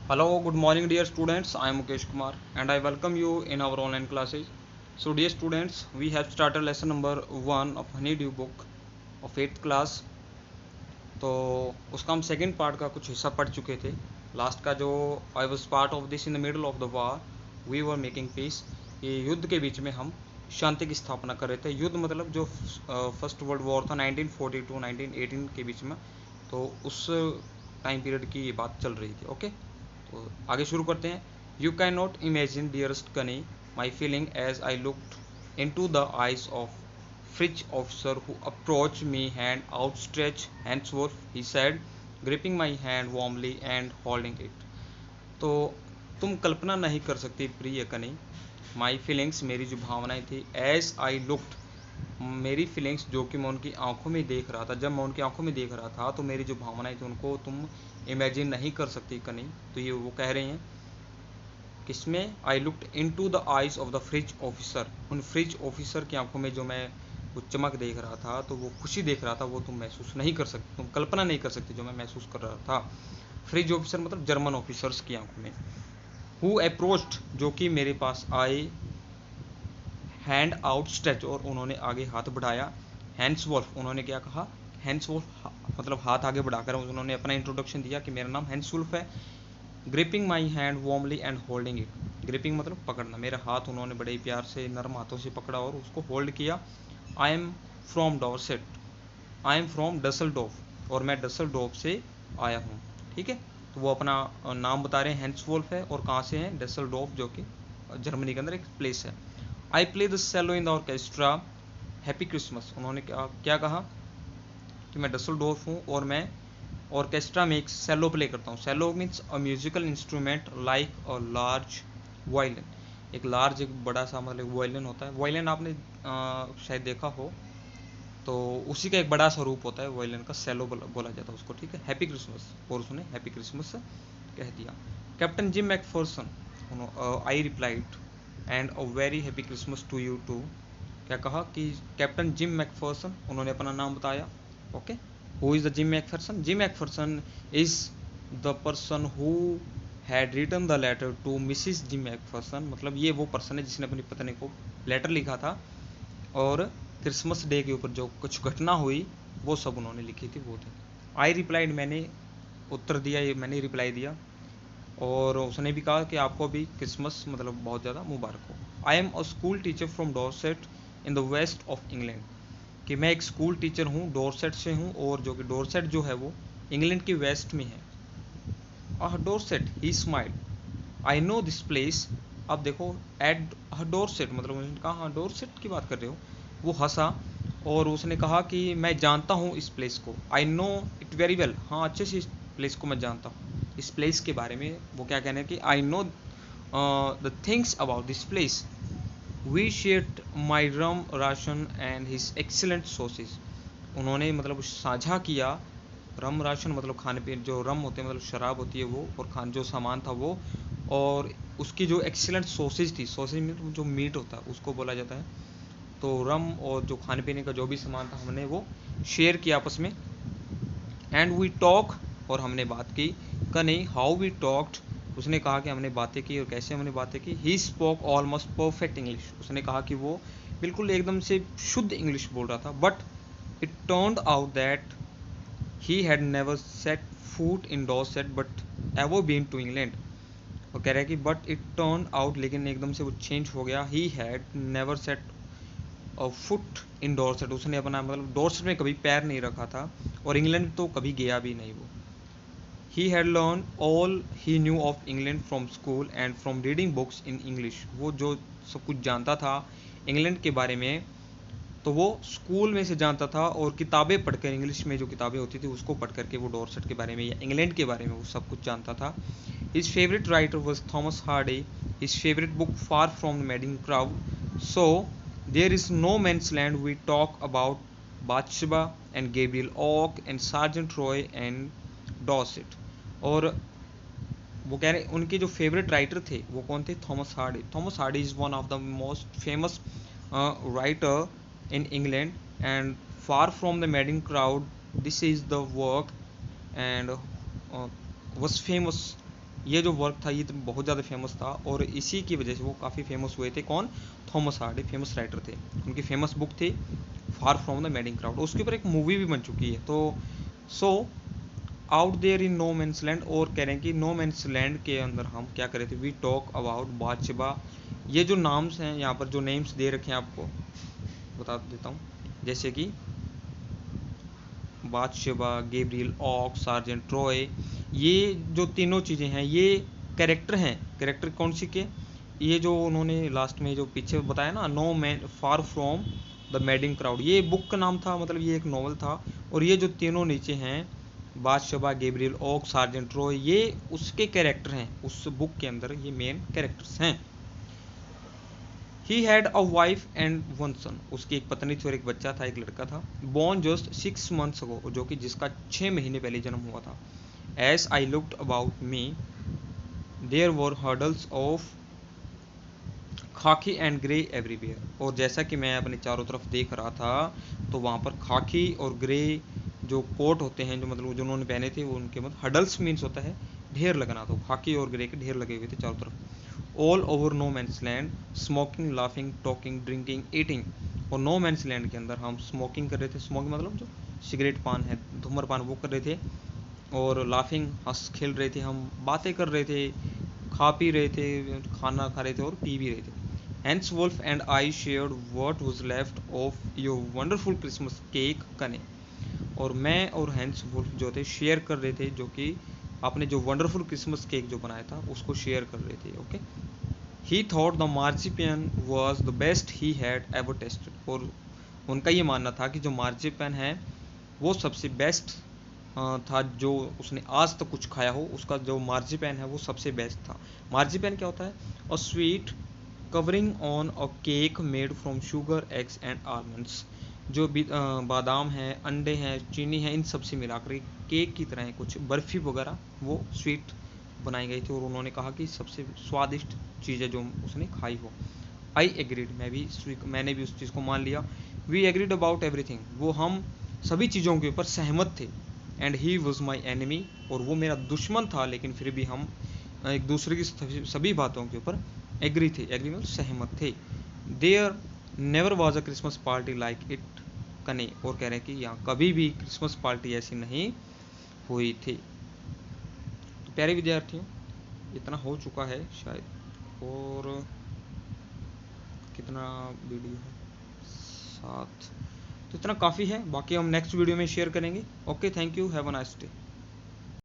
Hello, good morning, dear students. I am Mukesh Kumar and I welcome you in our online classes. So, dear students, we have started lesson number 1 of Honeydew book of 8th class. तो उसका हम second part का कुछ हिस्सा पढ़ चुके थे. Last का जो I was part of this in the middle of the war we were making peace, ये युद्ध के बीच में हम शांति की स्थापना कर रहे थे. युद्ध मतलब जो फर्स्ट वर्ल्ड वॉर था 1942 1918 के बीच में, तो उस टाइम पीरियड की ये बात चल रही थी. ओके, तो आगे शुरू करते हैं. You can not imagine dearest Connie my feeling as I looked into the eyes of Fridge officer who approached me hand outstretched henceforth, he said, gripping my hand warmly and holding it. तो तुम कल्पना नहीं कर सकती प्रिय कनी, my feelings मेरी जो भावनाएं थी, एज आई लुक्ड मेरी फीलिंग्स जो कि मैं उनकी आंखों में देख रहा था, जब मैं उनकी आंखों में देख रहा था तो मेरी जो भावनाएं थी उनको तुम इमेजिन नहीं कर सकती कनी. तो ये वो कह रहे हैं किसमें, I looked into the eyes of the Fritz officer, उन फ्रिज ऑफिसर की आंखों में जो मैं वो चमक देख रहा था, तो वो खुशी देख रहा था, वो तुम महसूस नहीं कर सकते, तुम कल्पना नहीं कर सकती जो मैं महसूस कर रहा था. फ्रिज ऑफिसर मतलब जर्मन ऑफिसर्स की आंखों में. हु अप्रोच्ड जो कि मेरे पास आए, हैंड आउट स्ट्रेच और उन्होंने आगे हाथ बढ़ाया, हैंड्स वॉल्फ उन्होंने क्या कहा, हैंड्स वॉल्फ मतलब हाथ आगे बढ़ाकर उन्होंने अपना इंट्रोडक्शन दिया कि मेरा नाम हैंड्स वुल्फ है. Gripping my hand warmly and holding it, gripping मतलब पकड़ना, मेरा हाथ उन्होंने बड़े प्यार से नरम हाथों से पकड़ा और उसको होल्ड किया. I am from Dorset, I am from Dusseldorf, और मैं डसलडोफ से आया हूँ. ठीक है, तो वो अपना नाम बता रहे हैं, हैंस वोल्फ है और कहाँ से हैं, डसलडोफ जो कि जर्मनी के अंदर एक प्लेस है. I play the cello in the orchestra, happy Christmas, उन्होंने क्या कहा कि मैं डसलडोफ हूँ और मैं ऑर्केस्ट्रा में एक सेलो प्ले करता हूँ. Cello means a musical instrument like a large violin, एक लार्ज एक बड़ा सा मतलब वायलिन होता है. वायलिन आपने शायद देखा हो, तो उसी का एक बड़ा सा रूप होता है वायलिन का, सेलो बोला जाता है उसको. ठीक है, हैप्पी क्रिसमस, और उसने हैप्पी क्रिसमस कह दिया. Captain Jim Macpherson, I replied, and a very happy Christmas to you too. क्या कहा कि कैप्टन जिम मैकफर्सन, उन्होंने अपना नाम बताया. Okay, who is the Jim Macpherson, Jim Macpherson is the person who had written the letter to Mrs Jim Macpherson, मतलब ये वो पर्सन है जिसने अपनी पत्नी को लेटर लिखा था और क्रिसमस डे के ऊपर जो कुछ घटना हुई वो सब उन्होंने लिखी थी, वो थे. आई रिप्लाइड, मैंने उत्तर दिया, ये मैंने रिप्लाई दिया, और उसने भी कहा कि आपको भी क्रिसमस मतलब बहुत ज़्यादा मुबारक हो. I am a school teacher from Dorset in the west of England, कि मैं एक स्कूल टीचर हूँ, डॉर्सेट से हूँ, और जो कि डॉर्सेट जो है वो इंग्लैंड की वेस्ट में है. Dorset, he smile, I know this place. अब देखो, एट डॉर्सेट मतलब उन्होंने कहा हाँ डॉर्सेट की बात कर रहे हो, वो हंसा और उसने कहा कि मैं जानता हूँ इस प्लेस को, I know it very well, हाँ अच्छे से इस प्लेस को मैं जानता हूँ. इस प्लेस के बारे में वो क्या कहने कि I know the things about this place, we shared my rum ration and his excellent sausage. उन्होंने मतलब साझा किया, रम राशन मतलब खाने पीने, जो रम होते हैं मतलब शराब होती है वो, और खान जो सामान था वो, और उसकी जो एक्सीलेंट सॉसेज थी, सॉसेज में जो मीट होता है उसको बोला जाता है. तो रम और जो खाने पीने का जो भी सामान था हमने वो शेयर किया आपस में. एंड वी टॉक, और हमने बात की. का नहीं, हाउ वी टॉक्ड, उसने कहा कि हमने बातें की, और कैसे हमने बातें की. He spoke almost perfect English, उसने कहा कि वो बिल्कुल एकदम से शुद्ध इंग्लिश बोल रहा था. But it turned out that he had never set foot in Dorset but ever been to England. वो कह रहा है कि बट इट टर्न आउट, लेकिन एकदम से वो चेंज हो गया. ही had never set foot in Dorset, उसने अपना मतलब डॉर्सेट में कभी पैर नहीं रखा था, और इंग्लैंड तो कभी गया भी नहीं वो. He had learn all he new of England from school and from reading books in English, वो जो सब कुछ जानता था इंग्लैंड के बारे में तो वो स्कूल में से जानता था, और किताबें पढ़कर, इंग्लिश में जो किताबें होती थी उसको पढ़ करके वो डॉर्सेट के बारे में या इंग्लैंड के बारे में वो सब कुछ जानता था. His favourite writer was Thomas Hardy, his favourite book far from the madding crowd. So there is no man's land, we talk about Bathsheba and Gabriel Oak and Sergeant Troy and Dorset. और वो कह रहे उनके जो favourite writer थे वो कौन थे, Thomas Hardy. Thomas Hardy is one of the most famous writer in England, and far from the madding crowd, this is the work, and was famous ये जो वर्क था ये तो बहुत ज़्यादा फेमस था, और इसी की वजह से वो काफ़ी फेमस हुए थे। कौन? थॉमस हार्डी फेमस राइटर थे। उनकी फेमस बुक थी far from the madding crowd, उसके ऊपर एक मूवी भी बन चुकी है। तो so out there in no man's land, और कह रहे हैं कि नो मैंस लैंड के अंदर हम क्या करे थे, वी टॉक अबाउट बादशबा। ये जो नाम्स हैं यहाँ पर, जो नेम्स दे रखे हैं आपको बता देता हूँ, जैसे कि बादशबा, गैब्रियल ऑक, सार्जेंट ट्रॉय, ये जो तीनों चीज़ें हैं ये कैरेक्टर हैं। कैरेक्टर कौन सी के? ये जो उन्होंने लास्ट में जो पीछे बताया ना, no man far from the madding crowd, ये बुक का नाम था, मतलब ये एक नॉवल था। और ये जो तीनों नीचे हैं, बादशबा, गैब्रियल ऑक, सार्जेंट ट्रॉय, ये उसके कैरेक्टर हैं, उस बुक के अंदर ये मेन कैरेक्टर्स हैं। He had a wife and one son, उसकी एक पत्नी थी और एक बच्चा था, एक लड़का था। बॉर्न जस्ट 6 months ago, जो कि जिसका 6 महीने पहले जन्म हुआ था। As I looked about me there were hurdles of khaki and grey everywhere, और जैसा कि मैं अपने चारों तरफ देख रहा था तो वहाँ पर खाकी और ग्रे जो कोट होते हैं, जो मतलब जो उन्होंने पहने थे, वो उनके मतलब हडल्स मीन्स होता है ढेर लगना, तो खाकी और ग्रे के ढेर लगे हुए थे चारों तरफ। All over no man's land, smoking, laughing, talking, drinking, eating. और नो मैंस लैंड के अंदर हम स्मोकिंग कर रहे थे, स्मोकिंग मतलब जो सिगरेट पान है, धूम्रपान, वो कर रहे थे। और लाफिंग, हंस खेल रहे थे, हम बातें कर रहे थे, खा पी रहे थे, खाना खा रहे थे और पी भी रहे थे। Hans Wolf and I shared what was left of your wonderful Christmas cake कने, और मैं और हैंस वुल्फ जो थे शेयर कर रहे थे, जो कि आपने जो वंडरफुल क्रिसमस केक जो बनाया था उसको शेयर कर रहे थे। Okay. He thought the marzipan was the best he had ever tasted, और उनका ये मानना था कि जो मार्जिपियन है वो सबसे बेस्ट था जो उसने आज तक कुछ खाया हो, उसका जो मार्जिपैन है वो सबसे बेस्ट था। मार्जिपैन क्या होता है? और sweet covering on a cake made from sugar, eggs and almonds, जो भी बादाम है, अंडे हैं, चीनी है, इन सब से मिलाकर केक की तरह कुछ बर्फ़ी वगैरह वो स्वीट बनाई गई थी, और उन्होंने कहा कि सबसे स्वादिष्ट चीज़ है जो उसने खाई हो। आई एग्रीड, मैंने भी उस चीज़ को मान लिया। वी एग्रीड अबाउट एवरीथिंग, वो हम सभी चीज़ों के ऊपर सहमत थे। And he was my enemy, और वो मेरा दुश्मन था, लेकिन फिर भी हम एक दूसरे की सभी बातों के ऊपर एग्री थे। एग्री मतलब सहमत थे। There never was a Christmas party like it कने, और कह रहे हैं कि यहाँ कभी भी क्रिसमस पार्टी ऐसी नहीं हुई थी। तो प्यारे विद्यार्थियों, इतना हो चुका है शायद, और कितना वीडियो है? 7। तो इतना काफ़ी है, बाकी हम नेक्स्ट वीडियो में शेयर करेंगे। Okay, thank you, have a nice day.